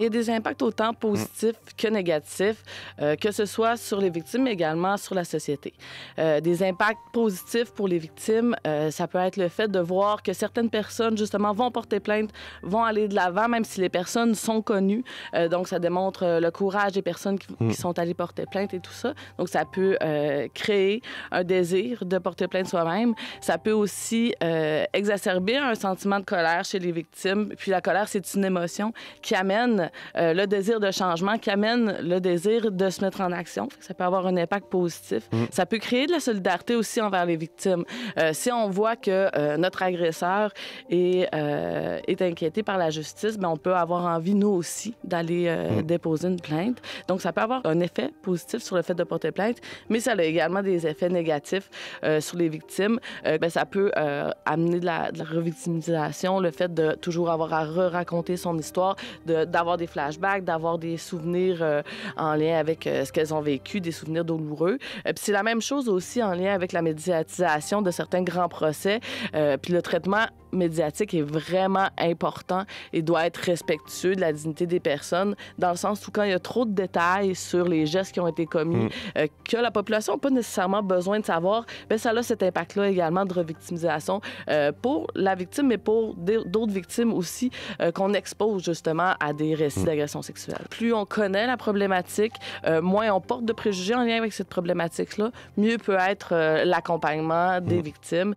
Il y a des impacts autant positifs que négatifs, que ce soit sur les victimes, mais également sur la société. Des impacts positifs pour les victimes, ça peut être le fait de voir que certaines personnes, justement, vont porter plainte, vont aller de l'avant, même si les personnes sont connues. Donc, ça démontre le courage des personnes qui sont allées porter plainte et tout ça. Donc, ça peut créer un désir de porter plainte soi-même. Ça peut aussi exacerber un sentiment de colère chez les victimes. Puis la colère, c'est une émotion qui amène le désir de changement, qui amène le désir de se mettre en action. Ça peut avoir un impact positif. Ça peut créer de la solidarité aussi envers les victimes. Si on voit que notre agresseur est inquiété par la justice, bien, on peut avoir envie, nous aussi, d'aller déposer une plainte. Donc, ça peut avoir un effet positif sur le fait de porter plainte, mais ça a également des effets négatifs sur les victimes. Bien, ça peut amener de la revictimisation, le fait de toujours avoir à raconter son histoire, d'avoir des flashbacks, d'avoir des souvenirs en lien avec ce qu'elles ont vécu, des souvenirs douloureux. Puis c'est la même chose aussi en lien avec la médiatisation de certains grands procès. Puis le traitement médiatique est vraiment important et doit être respectueux de la dignité des personnes, dans le sens où quand il y a trop de détails sur les gestes qui ont été commis, que la population n'a pas nécessairement besoin de savoir, bien, ça a cet impact-là également de revictimisation pour la victime, mais pour d'autres victimes aussi qu'on expose justement à des récits d'agression sexuelle. Plus on connaît la problématique, moins on porte de préjugés en lien avec cette problématique-là, mieux peut être l'accompagnement des victimes.